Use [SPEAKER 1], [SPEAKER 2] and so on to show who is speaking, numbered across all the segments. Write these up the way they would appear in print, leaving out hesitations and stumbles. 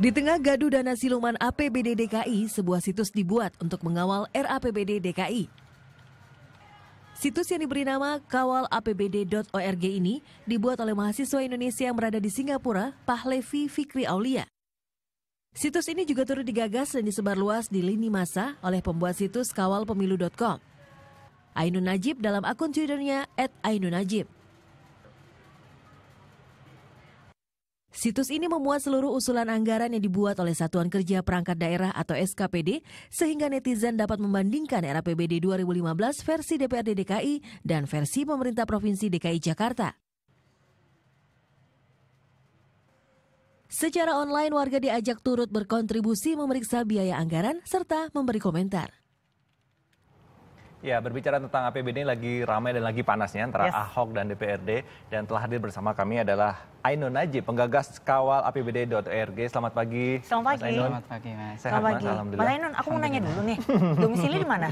[SPEAKER 1] Di tengah gaduh dana siluman APBD DKI, sebuah situs dibuat untuk mengawal RAPBD DKI. Situs yang diberi nama kawalapbd.org ini dibuat oleh mahasiswa Indonesia yang berada di Singapura, Pahlevi Fikri Aulia. Situs ini juga turut digagas dan disebar luas di lini masa oleh pembuat situs kawalpemilu.com. Ainun Najib dalam akun Twitternya @ainunajib. Situs ini memuat seluruh usulan anggaran yang dibuat oleh Satuan Kerja Perangkat Daerah atau SKPD sehingga netizen dapat membandingkan RAPBD 2015 versi DPRD DKI dan versi pemerintah Provinsi DKI Jakarta. Secara online warga diajak turut berkontribusi memeriksa biaya anggaran serta memberi komentar.
[SPEAKER 2] Ya, berbicara tentang APBD lagi ramai dan lagi panasnya antara Ahok dan DPRD. Dan telah hadir bersama kami adalah Ainun Najib, penggagas kawalapbd.org. Selamat pagi.
[SPEAKER 3] Selamat pagi.
[SPEAKER 4] Selamat pagi, Mas.
[SPEAKER 2] Sehat,
[SPEAKER 3] Selamat pagi.
[SPEAKER 2] Mas? Alhamdulillah.
[SPEAKER 3] Mas Ainun, aku mau nanya dulu nih. Domisili di mana?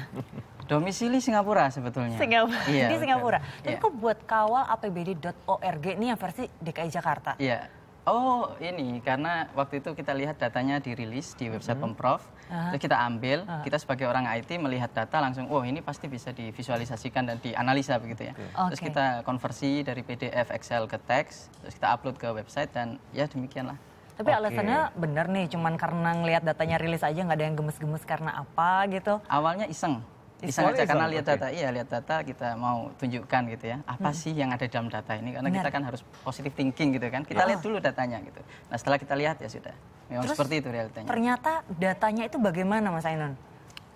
[SPEAKER 4] Domisili Singapura sebetulnya.
[SPEAKER 3] Singapura.
[SPEAKER 4] Iya,
[SPEAKER 3] Di Singapura. Tapi
[SPEAKER 4] Iya.
[SPEAKER 3] kok buat kawalapbd.org ini yang versi DKI Jakarta?
[SPEAKER 4] Iya. Oh, ini karena waktu itu kita lihat datanya dirilis di website Pemprov. Terus kita ambil, kita sebagai orang IT melihat data langsung, oh ini pasti bisa divisualisasikan dan dianalisa begitu ya. Terus kita konversi dari PDF Excel ke teks, terus kita upload ke website dan ya demikianlah.
[SPEAKER 3] Tapi alasannya benar nih, cuman karena ngelihat datanya rilis aja nggak ada yang gemes-gemes karena apa gitu?
[SPEAKER 4] Awalnya iseng aja karena lihat data, lihat data kita mau tunjukkan gitu ya, apa sih yang ada dalam data ini, karena kita kan harus positive thinking gitu kan, kita lihat dulu datanya gitu. Nah setelah kita lihat ya sudah, memang
[SPEAKER 3] Terus,
[SPEAKER 4] seperti itu realitanya.
[SPEAKER 3] Ternyata datanya itu bagaimana Mas Ainun?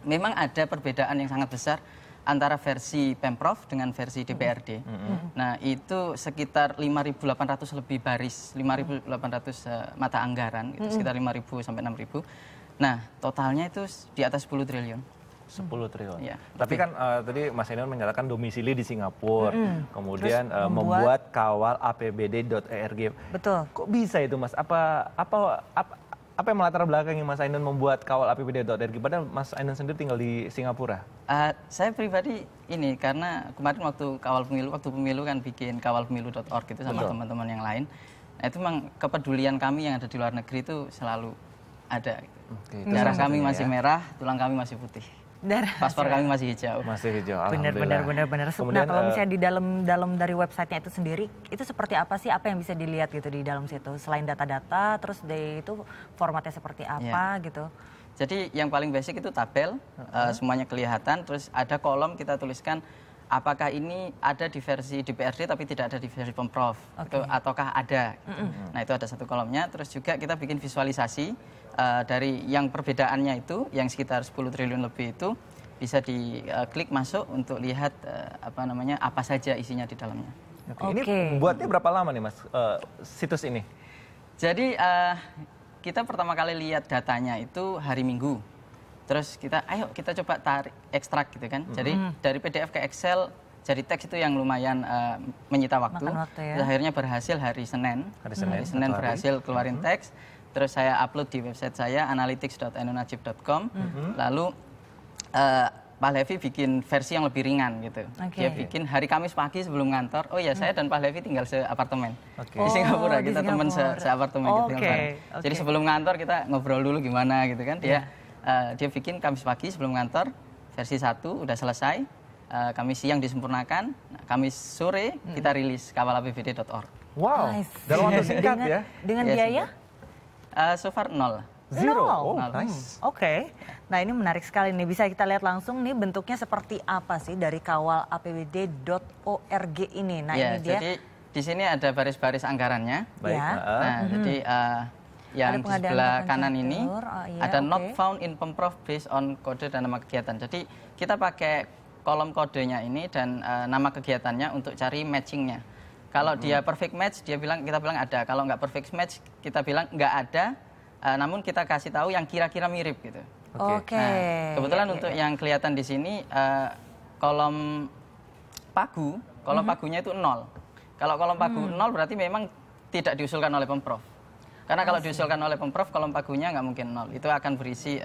[SPEAKER 4] Memang ada perbedaan yang sangat besar antara versi Pemprov dengan versi DPRD. Nah itu sekitar 5.800 lebih baris, 5.800 mata anggaran, gitu, sekitar 5.000 sampai 6.000. Nah totalnya itu di atas 10 triliun.
[SPEAKER 2] 10 triliun.
[SPEAKER 4] Ya,
[SPEAKER 2] tapi kan tadi Mas Ainun menyatakan domisili di Singapura, kemudian membuat kawalapbd.org.
[SPEAKER 3] Betul.
[SPEAKER 2] Kok bisa itu Mas? Apa yang melatar belakangi Mas Ainun membuat kawalapbd.org? Padahal Mas Ainun sendiri tinggal di Singapura.
[SPEAKER 4] Saya pribadi ini karena kemarin waktu pemilu kan bikin kawalpemilu.org itu sama teman-teman yang lain. Nah itu memang kepedulian kami yang ada di luar negeri itu selalu ada. Darah kami masih merah, tulang kami masih putih. Paspor kami masih hijau.
[SPEAKER 2] Masih hijau,
[SPEAKER 3] Benar.
[SPEAKER 2] Kemudian,
[SPEAKER 3] nah kalau misalnya di dalam dari websitenya itu sendiri, itu seperti apa sih? Apa yang bisa dilihat gitu di dalam situ? Selain data-data, terus itu formatnya seperti apa gitu?
[SPEAKER 4] Jadi yang paling basic itu tabel, semuanya kelihatan. Terus ada kolom kita tuliskan apakah ini ada di versi DPRD tapi tidak ada di versi Pemprov, ataukah ada. Nah itu ada satu kolomnya. Terus juga kita bikin visualisasi. Dari yang perbedaannya itu, yang sekitar 10 triliun lebih itu bisa diklik masuk untuk lihat apa saja isinya di dalamnya.
[SPEAKER 2] Ini buatnya berapa lama nih Mas situs ini?
[SPEAKER 4] Jadi kita pertama kali lihat datanya itu hari Minggu. Terus ayo kita coba ekstrak gitu kan. Jadi dari PDF ke Excel jadi teks itu yang lumayan menyita waktu.
[SPEAKER 3] Ya.
[SPEAKER 4] Terus akhirnya berhasil hari Senin. Hari Senin berhasil keluarin teks. Terus saya upload di website saya analytics.ainunajib.com. Lalu Pak Levi bikin versi yang lebih ringan gitu. Dia bikin hari Kamis pagi sebelum ngantor. Oh ya saya dan Pak Levi tinggal seapartemen di Singapura. Kita teman seapartemen gitu. Jadi sebelum ngantor kita ngobrol dulu gimana gitu kan. Dia bikin Kamis pagi sebelum ngantor versi 1 udah selesai. Kamis siang disempurnakan. Kamis sore kita rilis kawalapbd.org.
[SPEAKER 2] Wow. Dalam waktu singkat ya.
[SPEAKER 3] Dengan biaya?
[SPEAKER 4] So far 0.
[SPEAKER 2] Zero. Oh,
[SPEAKER 3] nice. Oke. Nah ini menarik sekali nih. Bisa kita lihat langsung nih bentuknya seperti apa sih dari kawalapbd.org ini. Nah ini dia.
[SPEAKER 4] Jadi di sini ada baris-baris anggarannya.
[SPEAKER 2] Baik.
[SPEAKER 4] Nah jadi yang di sebelah kanan ini ada not found in Pemprov based on kode dan nama kegiatan. Jadi kita pakai kolom kodenya ini dan nama kegiatannya untuk cari matchingnya. Kalau dia perfect match, kita bilang ada. Kalau nggak perfect match, kita bilang nggak ada. Namun kita kasih tahu yang kira-kira mirip gitu.
[SPEAKER 3] Oke.
[SPEAKER 4] Nah, kebetulan untuk yang kelihatan di sini kolom pagunya itu 0. Kalau kolom pagu 0 berarti memang tidak diusulkan oleh Pemprov. Karena kalau diusulkan oleh Pemprov, kolom pagunya nggak mungkin 0. Itu akan berisi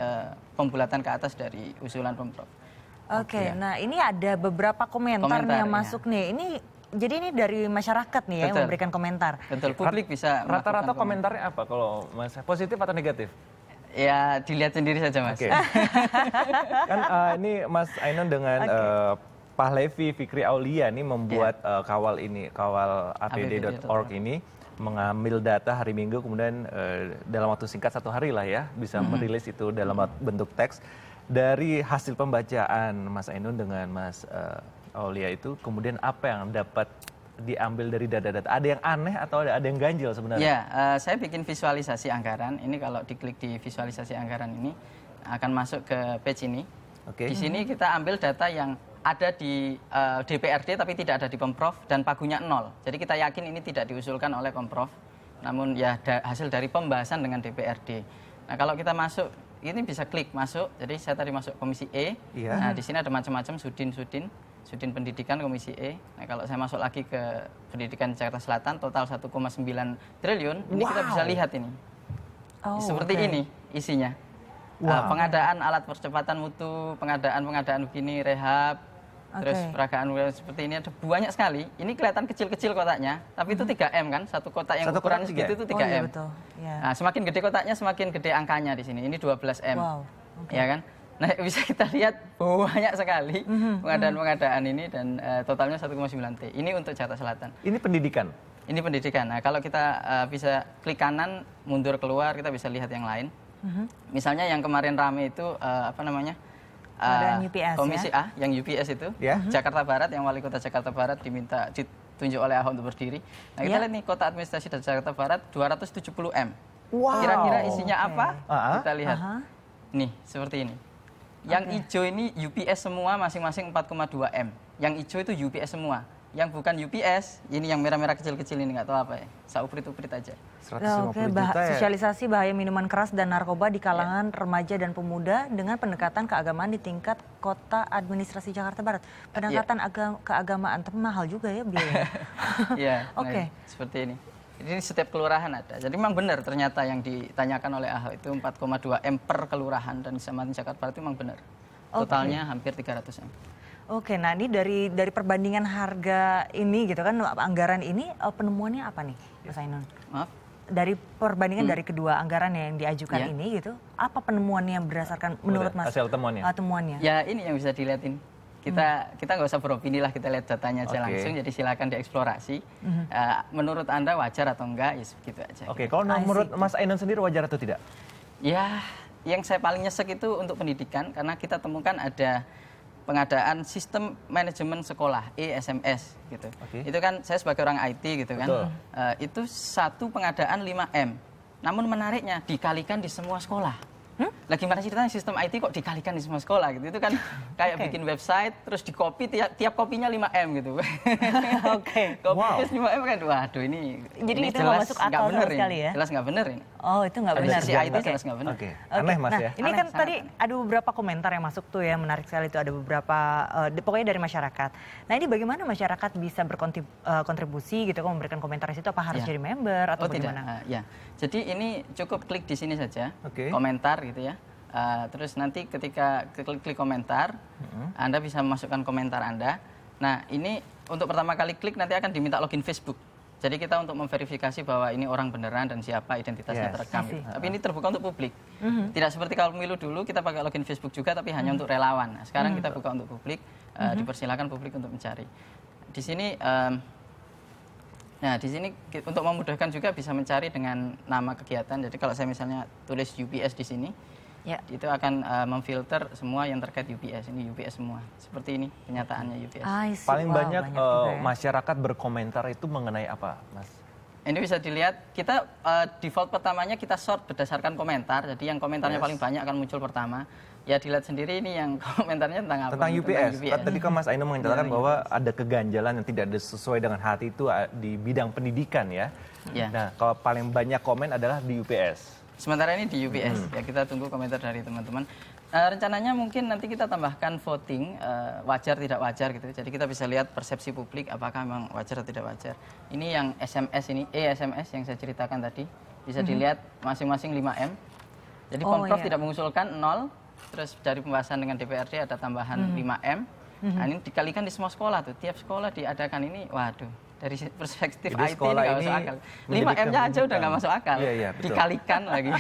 [SPEAKER 4] pembulatan ke atas dari usulan Pemprov.
[SPEAKER 3] Oke. Nah ini ada beberapa komentar yang masuk nih. Ini jadi ini dari masyarakat nih ya yang
[SPEAKER 4] Betul.
[SPEAKER 3] memberikan komentar.
[SPEAKER 4] Betul, publik bisa
[SPEAKER 2] Rata-rata
[SPEAKER 4] melakukan komentar.
[SPEAKER 2] komentarnya apa kalau Mas? Positif atau negatif?
[SPEAKER 4] Ya dilihat sendiri saja Mas.
[SPEAKER 2] Oke. Kan ini Mas Ainun dengan Pahlevi Fikri Aulia nih membuat kawal apbd.org ini mengambil data hari Minggu kemudian dalam waktu singkat 1 hari lah ya bisa merilis itu dalam bentuk teks. Dari hasil pembacaan Mas Ainun dengan Mas Aulia itu kemudian apa yang dapat diambil dari data-data? Ada yang aneh atau ada yang ganjil sebenarnya?
[SPEAKER 4] Ya, saya bikin visualisasi anggaran. Ini kalau diklik di visualisasi anggaran ini akan masuk ke page ini.
[SPEAKER 2] Oke.
[SPEAKER 4] Di sini kita ambil data yang ada di DPRD tapi tidak ada di Pemprov dan pagunya 0. Jadi kita yakin ini tidak diusulkan oleh Pemprov. Namun ya hasil dari pembahasan dengan DPRD. Nah, kalau kita masuk ini bisa klik masuk. Jadi saya tadi masuk Komisi E.
[SPEAKER 2] Iya.
[SPEAKER 4] Nah, di sini ada macam-macam Sudin Pendidikan Komisi E. Nah, kalau saya masuk lagi ke Pendidikan Jakarta Selatan total 1,9 triliun, ini kita bisa lihat ini. Seperti ini isinya. Pengadaan alat percepatan mutu, pengadaan begini, rehab, terus peragaan seperti ini ada banyak sekali. Ini kelihatan kecil-kecil kotaknya, tapi itu 3M kan, satu kotak yang ukuran segitu itu 3M.
[SPEAKER 3] Oh, iya, betul. Ya.
[SPEAKER 4] Nah, semakin gede kotaknya semakin gede angkanya di sini. Ini 12M.
[SPEAKER 3] Wow.
[SPEAKER 4] Ya kan? Nah, bisa kita lihat banyak sekali pengadaan-pengadaan ini dan totalnya 1,9 T. Ini untuk Jakarta Selatan.
[SPEAKER 2] Ini pendidikan.
[SPEAKER 4] Ini pendidikan. Nah, kalau kita bisa klik kanan, mundur keluar, kita bisa lihat yang lain. Misalnya yang kemarin rame itu apa namanya?
[SPEAKER 3] Pengadaan UPS,
[SPEAKER 4] Komisi
[SPEAKER 3] ya?
[SPEAKER 4] A, yang UPS itu,
[SPEAKER 2] Ya.
[SPEAKER 4] Jakarta Barat, yang Wali Kota Jakarta Barat ditunjuk oleh Ahok untuk berdiri. Nah, kita lihat nih kota administrasi dari Jakarta Barat 270M.
[SPEAKER 2] Wow.
[SPEAKER 4] Kira-kira isinya apa? Kita lihat. Nih, seperti ini. Yang hijau ini UPS semua masing-masing 4,2M. Yang hijau itu UPS semua. Yang bukan UPS, ini yang merah-merah kecil-kecil ini nggak tahu apa ya. Sauprit-uprit aja.
[SPEAKER 2] 150 juta ya.
[SPEAKER 3] Sosialisasi bahaya minuman keras dan narkoba di kalangan remaja dan pemuda dengan pendekatan keagamaan di tingkat kota administrasi Jakarta Barat. Pendekatan keagamaan, tapi mahal juga ya biayanya.
[SPEAKER 4] Iya,
[SPEAKER 3] Oke.
[SPEAKER 4] Seperti ini. Ini setiap kelurahan ada. Jadi memang benar ternyata yang ditanyakan oleh Ahok itu 4,2M per kelurahan dan Kecamatan Jakarta Barat itu memang benar. Totalnya hampir 300M.
[SPEAKER 3] Oke, nah ini dari perbandingan harga ini gitu kan, anggaran ini penemuannya apa nih, Mas Ainun?
[SPEAKER 4] Maaf?
[SPEAKER 3] Dari perbandingan dari kedua anggaran yang diajukan ini gitu, apa penemuannya yang berdasarkan menurut Mas?
[SPEAKER 2] Hasil temuannya.
[SPEAKER 3] Temuannya.
[SPEAKER 4] Ya ini yang bisa dilihatin. Kita nggak usah beropini lah, kita lihat datanya aja langsung. Jadi silakan dieksplorasi. Menurut Anda wajar atau enggak? Ya begitu aja.
[SPEAKER 2] Oke, kalau menurut Mas Ainun sendiri wajar atau tidak?
[SPEAKER 4] Ya, yang saya paling nyesek itu untuk pendidikan karena kita temukan ada pengadaan sistem manajemen sekolah ESMS gitu. Itu kan saya sebagai orang IT gitu kan. Itu satu pengadaan 5M. Namun menariknya dikalikan di semua sekolah. Lagi mana ceritanya sistem IT kok dikalikan di semua sekolah gitu. Itu kan kayak bikin website terus di copy tiap kopinya 5M gitu. Copy paste 5M kan. Waduh ini
[SPEAKER 3] Jadi itu
[SPEAKER 4] jelas
[SPEAKER 3] masuk akal
[SPEAKER 4] nggak bener
[SPEAKER 3] sama sekali
[SPEAKER 4] ini.
[SPEAKER 3] ya.
[SPEAKER 4] Jelas nggak bener ini.
[SPEAKER 3] Oh, itu nggak benar.
[SPEAKER 4] Dari IT jelas nggak benar.
[SPEAKER 2] Aneh Mas
[SPEAKER 3] nah,
[SPEAKER 2] ya.
[SPEAKER 3] ini kan tadi ada beberapa komentar yang masuk tuh ya, menarik sekali itu ada beberapa pokoknya dari masyarakat. Nah, ini bagaimana masyarakat bisa berkontribusi gitu kan, memberikan komentar di situ, apa harus jadi member atau bagaimana?
[SPEAKER 4] Ya. Jadi ini cukup klik di sini saja.
[SPEAKER 2] Oke.
[SPEAKER 4] Komentar gitu ya. Terus nanti ketika klik komentar, Anda bisa memasukkan komentar Anda. Nah, ini untuk pertama kali klik nanti akan diminta login Facebook. Jadi kita untuk memverifikasi bahwa ini orang beneran dan siapa identitasnya terekam. Gitu. Tapi ini terbuka untuk publik. Tidak seperti kalau pemilu dulu kita pakai login Facebook juga, tapi hanya untuk relawan. Nah, sekarang kita buka untuk publik, dipersilakan publik untuk mencari. Di sini, nah di sini untuk memudahkan juga bisa mencari dengan nama kegiatan. Jadi kalau saya misalnya tulis UPS di sini, itu akan memfilter semua yang terkait UPS. Ini UPS semua. Seperti ini kenyataannya UPS.
[SPEAKER 2] Paling banyak masyarakat berkomentar itu mengenai apa, Mas?
[SPEAKER 4] Ini bisa dilihat, kita default pertamanya kita sort berdasarkan komentar. Jadi yang komentarnya paling banyak akan muncul pertama. Ya dilihat sendiri ini yang komentarnya tentang apa?
[SPEAKER 2] Tentang UPS. Tadi kan Mas Ainun mengatakan bahwa ada keganjalan yang tidak sesuai dengan hati itu di bidang pendidikan ya. Nah, kalau paling banyak komen adalah di UPS.
[SPEAKER 4] Sementara ini di UPS, ya kita tunggu komentar dari teman-teman. Rencananya mungkin nanti kita tambahkan voting, wajar tidak wajar gitu. Jadi kita bisa lihat persepsi publik apakah memang wajar atau tidak wajar. Ini yang SMS ini, ESMS yang saya ceritakan tadi, bisa dilihat masing-masing 5M. Jadi Pemprov tidak mengusulkan 0, terus dari pembahasan dengan DPRD ada tambahan 5M. Nah, ini dikalikan di semua sekolah tuh, tiap sekolah diadakan ini, waduh. Dari perspektif
[SPEAKER 2] Jadi
[SPEAKER 4] IT ini nggak masuk akal. 5M-nya aja udah nggak masuk akal.
[SPEAKER 2] Iya, betul.
[SPEAKER 4] Dikalikan lagi.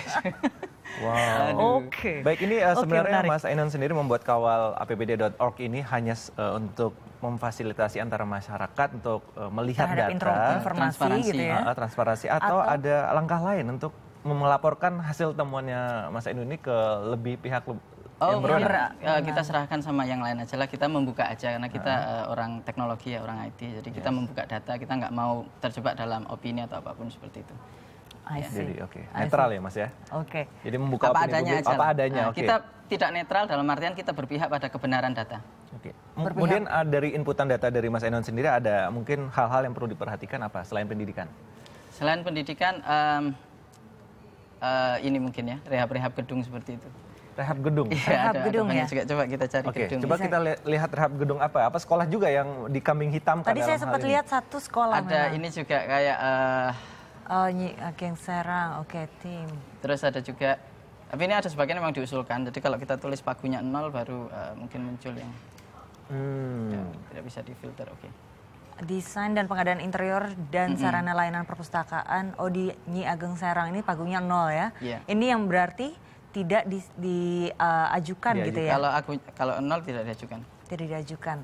[SPEAKER 2] Wow.
[SPEAKER 3] Oke.
[SPEAKER 2] Baik, ini sebenarnya
[SPEAKER 3] menarik.
[SPEAKER 2] Mas Ainon sendiri membuat kawal apbd.org ini hanya untuk memfasilitasi antara masyarakat untuk melihat
[SPEAKER 3] Terhadap
[SPEAKER 2] data,
[SPEAKER 3] informasi gitu ya.
[SPEAKER 2] transparansi, atau ada langkah lain untuk melaporkan hasil temuannya Mas Ainon ini ke lebih pihak yang berwenang.
[SPEAKER 4] Kita serahkan sama yang lain aja lah. Kita membuka aja karena kita orang teknologi ya, orang IT. Jadi kita membuka data. Kita nggak mau terjebak dalam opini atau apapun seperti itu.
[SPEAKER 2] Jadi netral ya Mas ya.
[SPEAKER 3] Oke.
[SPEAKER 2] Jadi membuka
[SPEAKER 4] Apa
[SPEAKER 2] opini
[SPEAKER 4] adanya
[SPEAKER 2] publik,
[SPEAKER 4] aja.
[SPEAKER 2] apa adanya.
[SPEAKER 4] Nah, kita tidak netral dalam artian kita berpihak pada kebenaran data.
[SPEAKER 2] Oke. Kemudian dari inputan data dari Mas Ainon sendiri ada mungkin hal-hal yang perlu diperhatikan apa selain pendidikan?
[SPEAKER 4] Selain pendidikan, ini mungkin ya rehab-rehab gedung seperti itu.
[SPEAKER 2] Rehab gedung.
[SPEAKER 3] Rehab gedung ya?
[SPEAKER 4] Juga. Coba kita cari gedung.
[SPEAKER 2] Coba kita lihat rehab gedung apa? Apa sekolah juga yang dikambing hitamkan?
[SPEAKER 3] Tadi saya sempat lihat satu sekolah.
[SPEAKER 4] Ada ini juga kayak
[SPEAKER 3] Nyi Ageng Serang, oke, tim.
[SPEAKER 4] Terus ada juga, tapi ini ada sebagian memang diusulkan. Jadi kalau kita tulis pagunya 0 baru mungkin muncul yang tidak bisa difilter. Oke.
[SPEAKER 3] Desain dan pengadaan interior dan sarana layanan perpustakaan. Oh, di Nyi Ageng Serang ini pagunya 0 ya?
[SPEAKER 4] Yeah.
[SPEAKER 3] Ini yang berarti tidak diajukan gitu ya?
[SPEAKER 4] Kalau 0 tidak diajukan.
[SPEAKER 3] Tidak diajukan.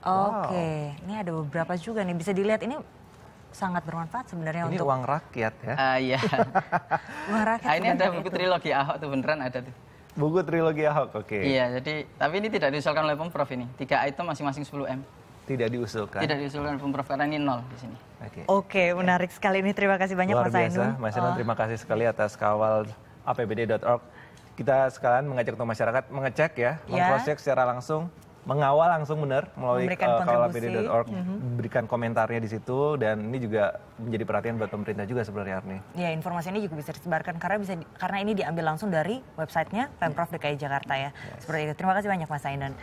[SPEAKER 3] Oke, ini ada beberapa juga nih. Bisa dilihat ini sangat bermanfaat sebenarnya
[SPEAKER 2] ini
[SPEAKER 3] untuk
[SPEAKER 2] uang rakyat ya.
[SPEAKER 4] Iya.
[SPEAKER 3] uang rakyat.
[SPEAKER 4] Ini ada buku trilogi Ahok tuh beneran ada tuh.
[SPEAKER 2] Buku trilogi Ahok, oke.
[SPEAKER 4] Iya, jadi tapi ini tidak diusulkan oleh Pemprov ini. 3 item masing-masing 10M.
[SPEAKER 2] Tidak diusulkan.
[SPEAKER 4] Tidak diusulkan oleh Pemprov karena ini 0 di sini.
[SPEAKER 3] Oke, menarik sekali ini. Terima kasih banyak
[SPEAKER 2] Luar
[SPEAKER 3] Mas Ainun.
[SPEAKER 2] biasa, Mas Ainun terima kasih sekali atas kawal apbd.org. Kita sekalian mengajak untuk masyarakat mengecek ya, meng-cross-check secara langsung, mengawal langsung benar melalui kawal apbd.org, berikan komentarnya di situ, dan ini juga menjadi perhatian buat pemerintah juga sebenarnya, Arni.
[SPEAKER 3] Ya, informasi ini juga bisa disebarkan karena ini diambil langsung dari websitenya Pemprov DKI Jakarta ya. Seperti itu. Terima kasih banyak Mas Ainun.